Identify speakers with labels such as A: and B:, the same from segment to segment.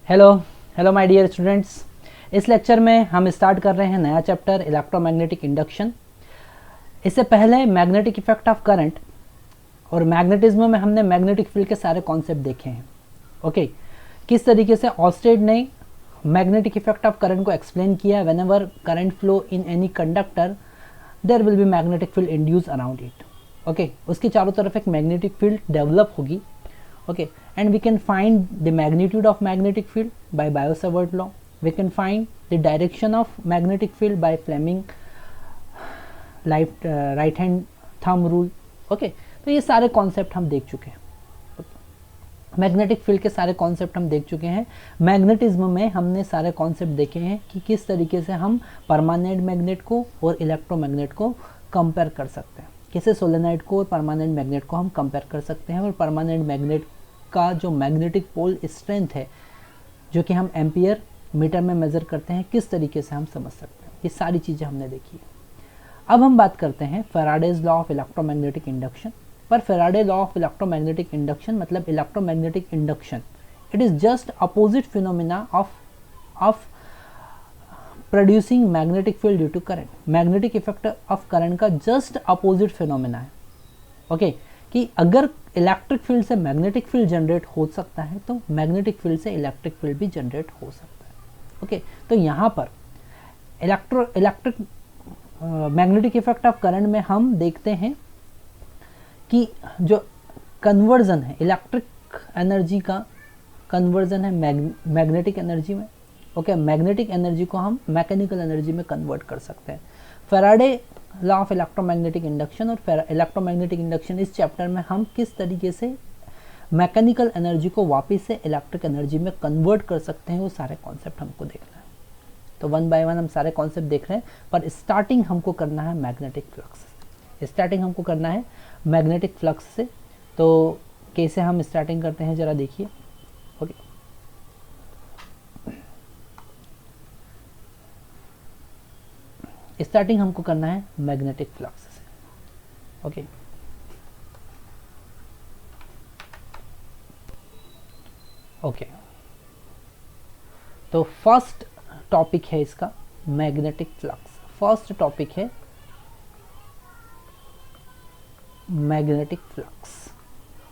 A: Hello hello my dear students. इस lecture में हम स्टार्ट कर रहे हैं नया चैप्टर इलेक्ट्रोमैग्नेटिक इंडक्शन। इससे पहले मैग्नेटिक इफेक्ट ऑफ करंट और मैग्नेटिज्म में हमने मैग्नेटिक फील्ड के सारे कॉन्सेप्ट देखे हैं। ओके, किस तरीके से ऑस्टेड ने मैग्नेटिक इफेक्ट ऑफ करंट को एक्सप्लेन किया। Whenever current flow in any conductor there will be magnetic field induce around it. Okay, उसके चारों तरफ एक मैग्नेटिक फील्ड डेवलप होगी। Okay, and we can find the magnitude of magnetic field by Biot-Savart law. We can find the direction of magnetic field by Fleming right hand thumb rule. Okay, तो ये सारे concept हम देख चुके हैं। Magnetic field के सारे concept हम देख चुके हैं। मैग्नेटिज्म में हमने सारे कॉन्सेप्ट देखे हैं कि किस तरीके से हम परमानेंट मैग्नेट को और इलेक्ट्रोमैग्नेट को कंपेयर कर सकते हैं, कैसे सोलेनॉइड को और परमानेंट मैग्नेट को हम कंपेयर कर सकते हैं, और परमानेंट मैग्नेट का जो मैग्नेटिक पोल स्ट्रेंथ है जो कि हम एम्पियर मीटर में मेज़र करते हैं, किस तरीके से हम समझ सकते हैं। ये सारी चीज़ें हमने देखी है। अब हम बात करते हैं Faraday's law of electromagnetic induction पर। Faraday law of electromagnetic induction मतलब electromagnetic induction, it is just opposite phenomena of producing magnetic field due to current. Magnetic effect of current का जस्ट अपोजिट फिनोमिना है। Okay, कि अगर electric field से magnetic field generate हो सकता है तो मैग्नेटिक फील्ड से इलेक्ट्रिक फील्ड भी जनरेट हो सकता है। ओके, तो यहाँ पर electric magnetic effect of current में हम देखते हैं कि जो कन्वर्जन है, इलेक्ट्रिक एनर्जी का कन्वर्जन है मैग्नेटिक एनर्जी में। ओके, मैग्नेटिक एनर्जी को हम मैकेनिकल एनर्जी में कन्वर्ट कर सकते हैं। Faraday law of electromagnetic induction और इलेक्ट्रोमैग्नेटिक इंडक्शन, इस चैप्टर में हम किस तरीके से मैकेनिकल एनर्जी को वापस से इलेक्ट्रिक एनर्जी में कन्वर्ट कर सकते हैं, वो सारे कॉन्सेप्ट हमको देखना है। तो वन बाय वन हम सारे कॉन्सेप्ट देख रहे हैं, पर स्टार्टिंग हमको करना है मैग्नेटिक फ्लक्स। स्टार्टिंग हमको करना है मैग्नेटिक फ्लक्स से। तो कैसे हम स्टार्टिंग करते हैं ज़रा देखिए। ओके, स्टार्टिंग हमको करना है मैग्नेटिक फ्लक्स से। ओके, ओके, तो फर्स्ट टॉपिक है इसका मैग्नेटिक फ्लक्स। फर्स्ट टॉपिक है मैग्नेटिक फ्लक्स।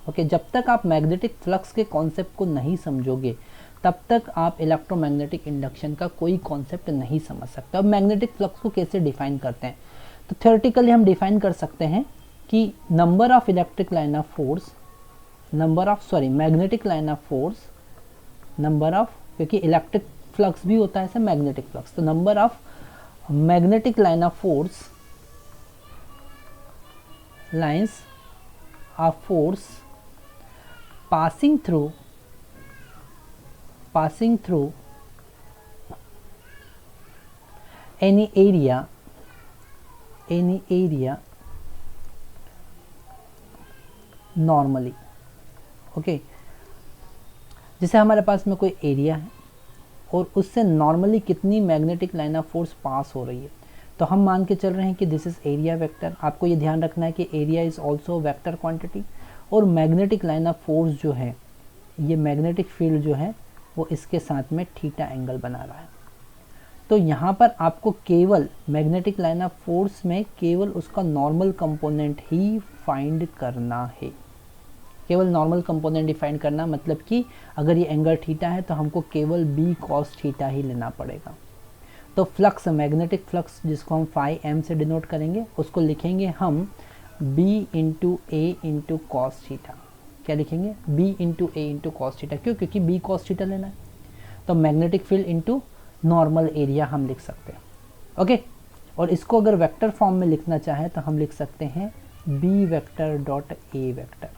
A: ओके, जब तक आप मैग्नेटिक फ्लक्स के कॉन्सेप्ट को नहीं समझोगे तब तक आप इलेक्ट्रोमैग्नेटिक इंडक्शन का कोई कॉन्सेप्ट नहीं समझ सकते। अब मैग्नेटिक फ्लक्स को कैसे डिफाइन करते हैं, तो थ्योरेटिकली हम डिफाइन कर सकते हैं कि number of electric line of force, magnetic line of force, number of, क्योंकि इलेक्ट्रिक फ्लक्स भी होता है ऐसे मैग्नेटिक फ्लक्स, तो number of magnetic line of force, lines of force passing through any area normally। Okay, जैसे हमारे पास में कोई एरिया है और उससे नॉर्मली कितनी magnetic line of force pass हो रही है, तो हम मान के चल रहे हैं कि दिस इज एरिया वेक्टर। आपको ये ध्यान रखना है कि area is also vector quantity, और मैग्नेटिक लाइन ऑफ फोर्स जो है, ये मैग्नेटिक फील्ड जो है वो इसके साथ में थीटा एंगल बना रहा है। तो यहाँ पर आपको केवल मैग्नेटिक लाइन ऑफ फोर्स में केवल उसका नॉर्मल कंपोनेंट ही फाइंड करना है। केवल नॉर्मल कंपोनेंट डिफाइन करना, मतलब कि अगर ये एंगल थीटा है तो हमको केवल बी कॉस थीटा ही लेना पड़ेगा। तो फ्लक्स, मैग्नेटिक फ्लक्स जिसको हम फाई एम से डिनोट करेंगे, उसको लिखेंगे हम b इंटू ए इंटू कॉस थीटा। क्या लिखेंगे? b इंटू ए इंटू कॉस थीटा। क्यों? क्योंकि b कॉस थीटा लेना है। तो magnetic field into normal area हम लिख सकते हैं। ओके, और इसको अगर वेक्टर फॉर्म में लिखना चाहे तो हम लिख सकते हैं b vector dot A vector.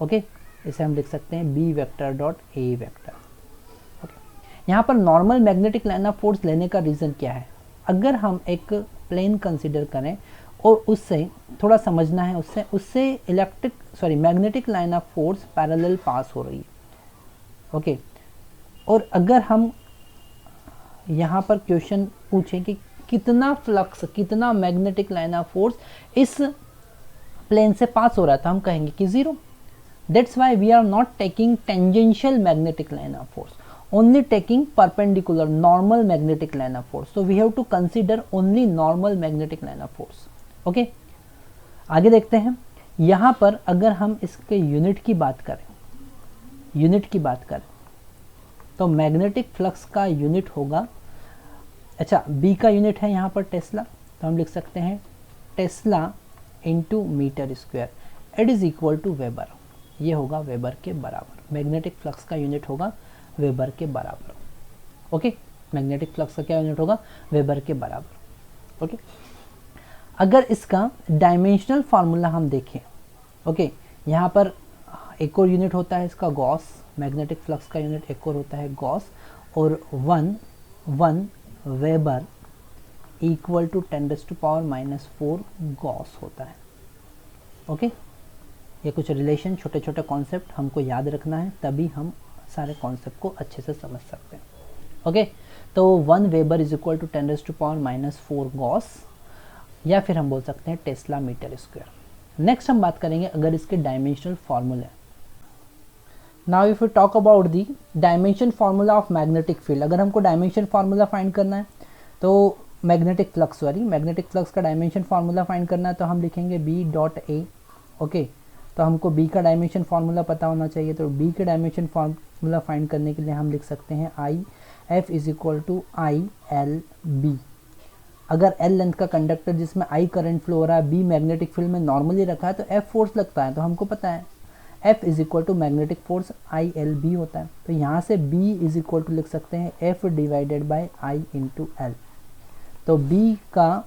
A: Okay, इसे हम लिख सकते हैं b vector dot A vector. Okay, यहाँ पर normal magnetic line of force लेने का रीज़न क्या है? अगर हम एक प्लेन कंसिडर करें और उससे थोड़ा समझना है, उससे magnetic line of force parallel pass हो रही है। ओके, और अगर हम यहाँ पर क्वेश्चन पूछें कि कितना फ्लक्स, कितना मैग्नेटिक लाइन ऑफ फोर्स इस प्लेन से पास हो रहा था, हम कहेंगे कि 0। That's why we are not taking tangential magnetic line of force, only taking perpendicular normal magnetic line of force. So we have to consider only normal magnetic line of force. Okay, आगे देखते हैं. यहाँ पर अगर हम इसके unit की बात करें तो मैग्नेटिक फ्लक्स का यूनिट होगा, अच्छा बी का यूनिट है यहाँ पर टेस्ला, तो हम लिख सकते हैं tesla into metre square, it is equal to weber. ये होगा वेबर के बराबर. मैग्नेटिक फ्लक्स का यूनिट होगा वेबर के बराबर. ओके, मैग्नेटिक फ्लक्स का क्या यूनिट होगा? वेबर के बराबर. ओके, अगर इसका डायमेंशनल फार्मूला हम देखें, ओके, यहाँ पर एक और यूनिट होता है इसका गॉस. मैग्नेटिक फ्लक्स का यूनिट एक और होता है गॉस, और 1 वेबर इक्वल टू 10⁻⁻⁴ गॉस होता है. ओके, ये कुछ रिलेशन, छोटे छोटे कॉन्सेप्ट हमको याद रखना है, तभी हम सारे कॉन्सेप्ट को अच्छे से समझ सकते हैं. ओके, तो 1 weber is equal to 10⁻⁻⁴ gauss, या फिर हम बोल सकते हैं टेस्ला मीटर स्क्वायर. नेक्स्ट हम बात करेंगे अगर इसके डायमेंशनल फार्मूले. Now if you talk about the dimension formula of magnetic field, अगर हमको डायमेंशन फार्मूला फाइंड करना है तो मैग्नेटिक फ्लक्स का डायमेंशन फार्मूला फाइंड करना है, तो हम लिखेंगे B.A. ओके, तो हमको B का डायमेंशन फार्मूला पता होना चाहिए, तो B के डायमेंशन फार्मूला फाइंड करने के लिए हम लिख सकते हैं IF is equal to ILB. अगर L लेंथ का कंडक्टर जिसमें I करंट फ्लो हो रहा है, B मैग्नेटिक फील्ड में नॉर्मली रखा है, तो F फोर्स लगता है, तो हमको पता है F is equal to magnetic force ILB होता है. तो यहाँ से B इज इक्वल टू लिख सकते हैं F divided by I into L. तो B का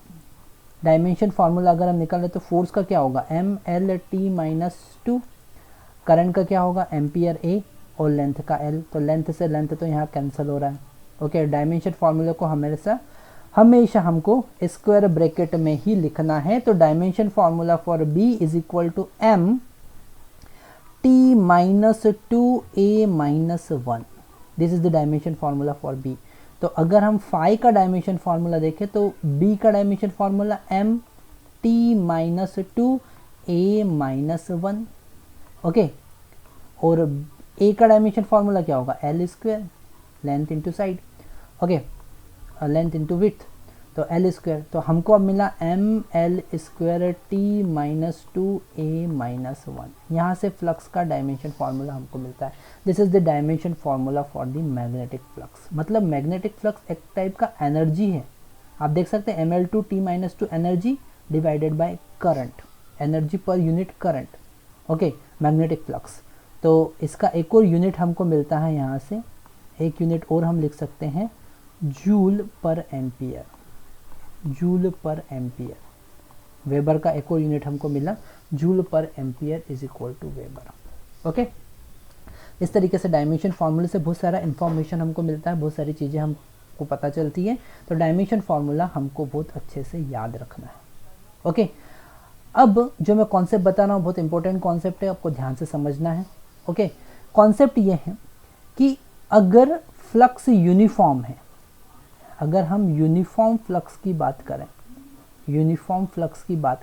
A: डायमेंशन फार्मूला अगर हम निकालें तो फोर्स का क्या होगा? MLT-2. करंट का क्या होगा? एम्पियर A, और लेंथ का L. तो लेंथ से लेंथ तो यहाँ कैंसिल हो रहा है. ओके, डायमेंशन फार्मूले को हमेशा हमको स्क्वायर ब्रैकेट में ही लिखना है. तो dimension formula for B is equal to MT-2A-1. This is the dimension formula for B. तो अगर हम फाई का डायमेंशन फार्मूला देखें तो B का डायमेंशन फार्मूला MT-2A-1. ओके, और A का डायमेंशन फार्मूला क्या होगा? L square, length into side. Okay, length into width, तो L स्क्वायर. तो हमको अब मिला ML स्क्वायर T-2A-1. यहाँ से फ्लक्स का डायमेंशन फार्मूला हमको मिलता है. This is the dimension formula for the magnetic flux. मतलब मैग्नेटिक फ्लक्स एक टाइप का एनर्जी है. आप देख सकते हैं ML2 T-2 energy divided by current, energy per unit current. Okay, magnetic flux. तो इसका एक और यूनिट हमको मिलता है, यहाँ से एक यूनिट और हम लिख सकते हैं जूल पर एम्पियर. वेबर का एक और यूनिट हमको मिला, joule per ampere is equal to weber. Okay, इस तरीके से डायमेंशन फार्मूले से बहुत सारा इन्फॉर्मेशन हमको मिलता है, बहुत सारी चीज़ें हमको पता चलती है. तो डायमेंशन फार्मूला हमको बहुत अच्छे से याद रखना है. ओके, अब जो मैं कॉन्सेप्ट बता रहा हूँ बहुत इंपॉर्टेंट कॉन्सेप्ट है, आपको ध्यान से समझना है. ओके, कॉन्सेप्ट ये है कि अगर फ्लक्स यूनिफॉर्म है, अगर हम यूनिफॉर्म फ्लक्स की बात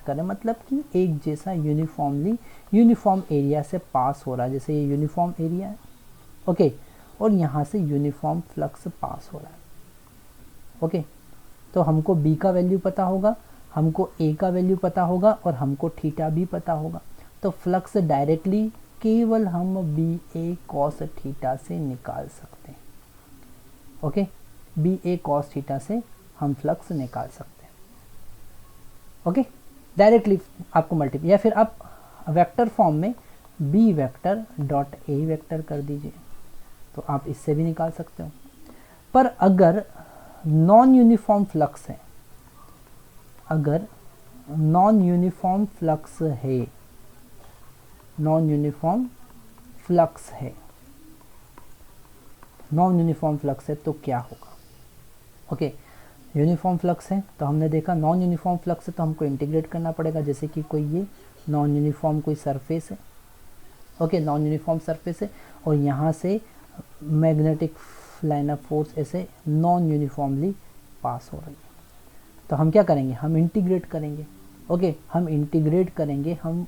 A: करें, मतलब कि एक जैसा यूनिफॉर्म एरिया से पास हो रहा है, जैसे ये यूनिफॉर्म एरिया है. ओके, और यहाँ से यूनिफॉर्म फ्लक्स पास हो रहा है. ओके, तो हमको B का वैल्यू पता होगा, हमको A का वैल्यू पता होगा, और हमको थीटा भी पता होगा. तो फ्लक्स डायरेक्टली केवल हम BA cos थीटा से निकाल सकते हैं. ओके, BA cos थीटा से हम फ्लक्स निकाल सकते हैं. ओके, डायरेक्टली आपको मल्टीप्लाई, या फिर आप वेक्टर फॉर्म में B vector dot A vector कर दीजिए, तो आप इससे भी निकाल सकते हो. पर अगर नॉन यूनिफॉर्म फ्लक्स है, अगर नॉन यूनिफॉर्म फ्लक्स है तो क्या होगा? ओके, यूनिफॉर्म फ्लक्स है तो हमने देखा, नॉन यूनिफॉर्म फ्लक्स है तो हमको इंटीग्रेट करना पड़ेगा. जैसे कि कोई ये नॉन यूनिफॉर्म कोई सरफेस है. ओके, नॉन यूनिफॉर्म सरफेस है, और यहाँ से मैग्नेटिक लाइन ऑफ फोर्स ऐसे नॉन यूनिफॉर्मली पास हो रही है. तो हम क्या करेंगे? हम इंटीग्रेट करेंगे. ओके, हम इंटीग्रेट करेंगे, हम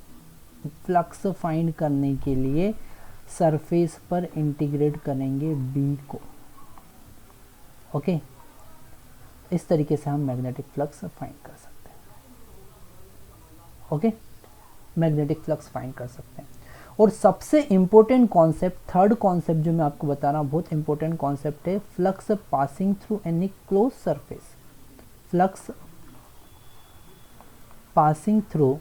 A: फ्लक्स फाइंड करने के लिए सरफेस पर इंटीग्रेट करेंगे बी को। ओके, इस तरीके से हम मैग्नेटिक फ्लक्स फाइंड कर सकते हैं। ओके, मैग्नेटिक फ्लक्स फाइंड कर सकते हैं। और सबसे इंपॉर्टेंट कॉन्सेप्ट, थर्ड कॉन्सेप्ट जो मैं आपको बता रहा हूँ, बहुत इंपॉर्टेंट कॉन्सेप्ट है, flux passing through any close surface. Flux passing through,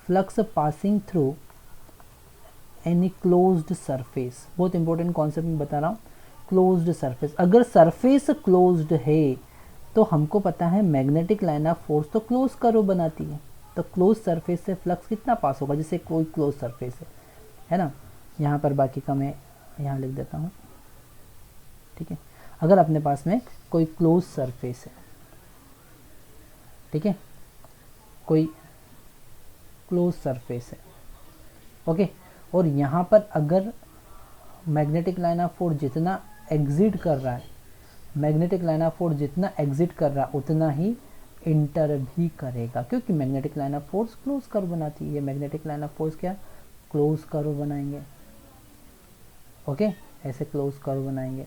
A: flux passing through any closed surface, बहुत इंपॉर्टेंट कॉन्सेप्ट मैं बता रहा हूँ। क्लोज्ड सरफेस, अगर सरफेस क्लोज्ड है तो हमको पता है मैग्नेटिक लाइन ऑफ फोर्स तो क्लोज कर्व बनाती है, तो क्लोज सरफेस से फ्लक्स कितना पास होगा, जैसे कोई क्लोज सरफेस है ना, यहाँ पर बाकी का मैं यहाँ लिख देता हूँ, ठीक है। अगर अपने पास में कोई क्लोज सरफेस है, ठीक है, कोई क्लोज सरफेस है, ओके, और यहाँ पर अगर मैग्नेटिक लाइन ऑफ फोर्स जितना एग्जिट कर रहा है, मैग्नेटिक लाइन ऑफ फोर्स जितना एग्जिट कर रहा है उतना ही इंटर भी करेगा, क्योंकि magnetic line of force close curve बनाती है। ये मैग्नेटिक लाइन ऑफ फोर्स क्या, क्लोज कर्व बनाएंगे। ओके, ऐसे क्लोज कर्व बनाएंगे।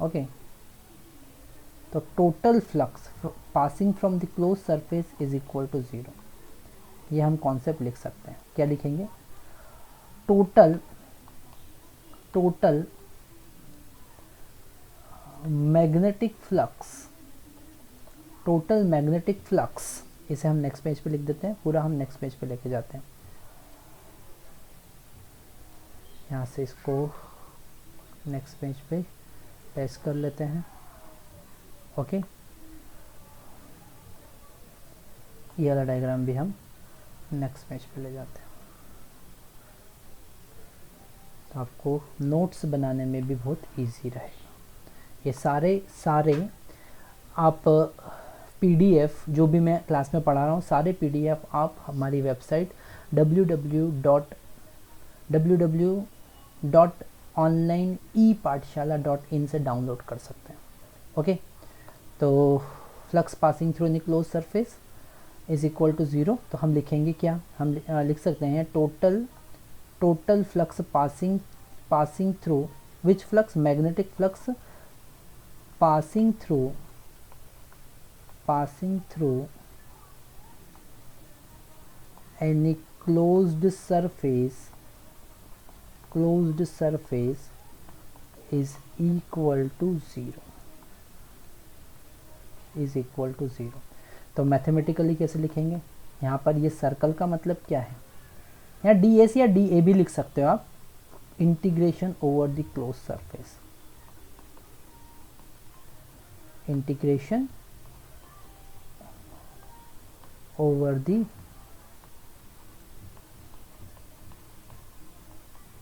A: ओके, तो total flux passing from the close surface is equal to 0। ये हम कॉन्सेप्ट लिख सकते हैं। क्या लिखेंगे, total magnetic flux, total magnetic flux, इसे हम नेक्स्ट पेज पे लिख देते हैं, पूरा हम नेक्स्ट पेज पे लेके जाते हैं। यहाँ से इसको नेक्स्ट पेज पे पेस्ट कर लेते हैं। ओके, ये वाला डायग्राम भी हम नेक्स्ट पेज पे ले जाते हैं, तो आपको नोट्स बनाने में भी बहुत इजी रहेगा। ये सारे आप पीडीएफ जो भी मैं क्लास में पढ़ा रहा हूँ, सारे पीडीएफ आप हमारी वेबसाइट www.onlineepathshala.in से डाउनलोड कर सकते हैं। ओके, तो flux passing through any close surface is equal to 0, तो हम लिखेंगे क्या, हम लिख सकते हैं total flux passing through which flux, magnetic flux passing through any closed surface is equal to 0, तो मैथमेटिकली कैसे लिखेंगे, यहाँ पर ये सर्कल का मतलब क्या है, यहाँ डी एस या डी ए भी लिख सकते हो आप, integration over the close surface, integration over the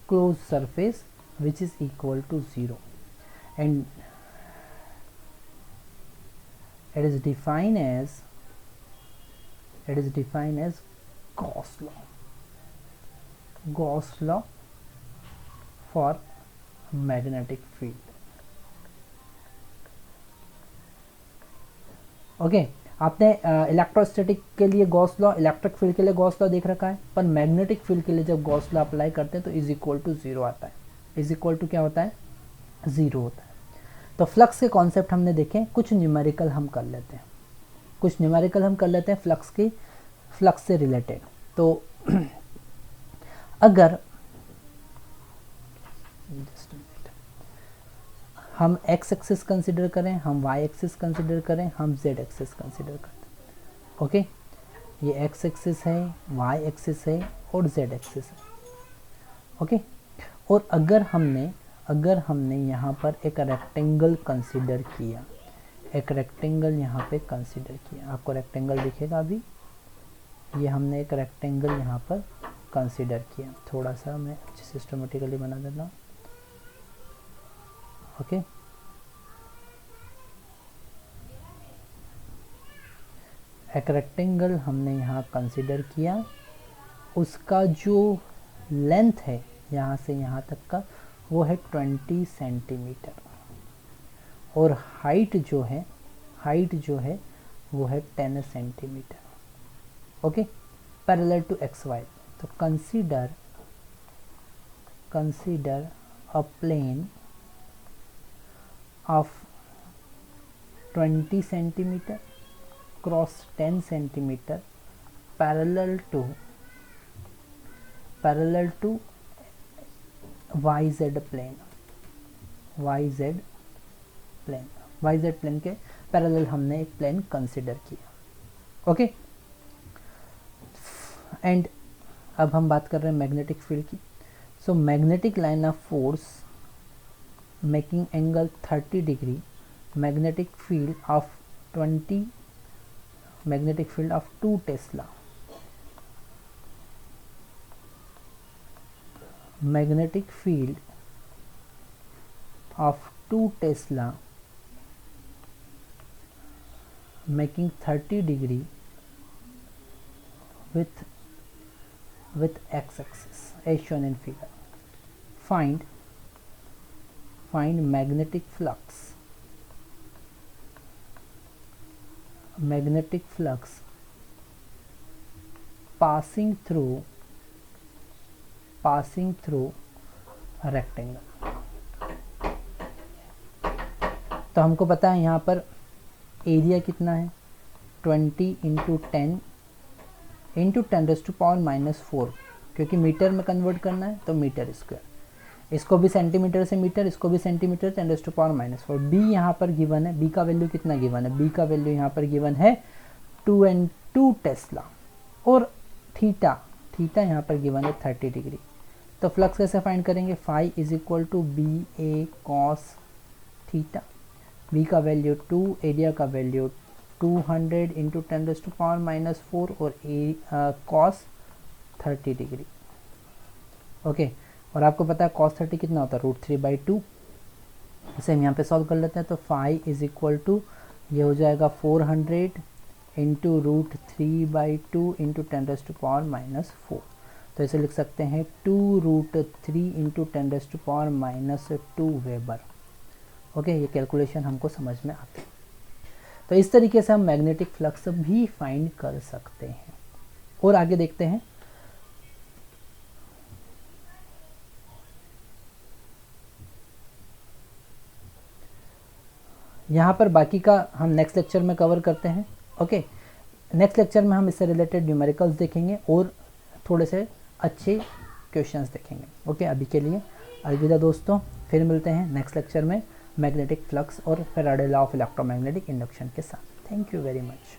A: closed surface which is equal to 0, and it is defined as Gauss law for magnetic field। Okay, आपने इलेक्ट्रोस्टैटिक के लिए गॉस लॉ, इलेक्ट्रिक फील्ड के लिए गॉस लॉ देख रखा है, पर magnetic field के लिए जब गॉस लॉ अप्लाई करते हैं तो इज इक्वल टू 0 आता है। इज इक्वल टू क्या होता है, 0 होता है। तो फ्लक्स के कॉन्सेप्ट हमने देखे, कुछ न्यूमेरिकल हम कर लेते हैं, फ्लक्स से रिलेटेड। तो अगर हम एक्स एक्सिस कंसिडर करें, हम वाई एक्सिस कंसिडर करें, हम जेड एक्सिस कंसिडर करते हैं। ओके, ये एक्स एक्सिस है, वाई एक्सिस है और जेड एक्सिस है। ओके, और अगर हमने यहाँ पर एक रेक्टेंगल कंसिडर किया, आपको रेक्टेंगल दिखेगा अभी, ये हमने एक रेक्टेंगल यहाँ पर कंसिडर किया। थोड़ा सा मैं सिस्टमेटिकली बना देता हूँ। ओके, एक रेक्टेंगल हमने यहाँ कंसिडर किया, उसका जो लेंथ है यहाँ से यहाँ तक का वो है 20 सेंटीमीटर, और हाइट जो है वो है 10 centimetre. Okay, parallel to X Y. तो consider a plane of 20 centimetre cross 10 centimetre parallel to YZ plane, YZ plane के पैरेलल हमने एक प्लेन कंसिडर किया। ओके, एंड अब हम बात कर रहे हैं मैग्नेटिक फील्ड की। So magnetic line of force making angle 30 degree, magnetic field of 2 tesla, magnetic field of 2 Tesla making 30 degree with x-axis as shown in figure. Find magnetic flux passing through rectangle. तो हमको पता है यहाँ पर area कितना है, 20 into 10 10⁻⁻⁴, क्योंकि metre में कन्वर्ट करना है तो मीटर स्क्वायर, इसको भी सेंटीमीटर से मीटर, इसको भी सेंटीमीटर 10⁻⁻⁴। बी यहाँ पर गिवन है, बी का वैल्यू कितना गिवन है, बी का वैल्यू यहाँ पर गिवन है 2 टेस्ला, और थीटा यहाँ पर गिवन है 30 डिग्री। तो फ्लक्स कैसे फाइंड करेंगे, phi is equal to B A cos theta, B का वैल्यू 2, एरिया का वैल्यू 200 इंटू 10⁻⁻⁴, और ए कॉस 30 डिग्री। ओके, और आपको पता है cos 30 कितना होता है, √3/2। इसे हम यहाँ पे सॉल्व कर लेते हैं। तो फाई इज इक्वल टू ये हो जाएगा 400 इंटू √3/2 इंटू 10⁻⁻⁴। तो इसे लिख सकते हैं 2√3 इंटू 10⁻⁻2 वेबर। ओके, ये कैलकुलेशन हमको समझ में आती है। तो इस तरीके से हम मैग्नेटिक फ्लक्स भी फाइंड कर सकते हैं। और आगे देखते हैं, यहाँ पर बाकी का हम नेक्स्ट लेक्चर में कवर करते हैं। ओके, नेक्स्ट लेक्चर में हम इससे रिलेटेड न्यूमेरिकल्स देखेंगे और थोड़े से अच्छे क्वेश्चंस देखेंगे। ओके, अभी के लिए अलविदा दोस्तों, फिर मिलते हैं नेक्स्ट लेक्चर में मैग्नेटिक फ्लक्स और Faraday law of electromagnetic induction के साथ। Thank you very much.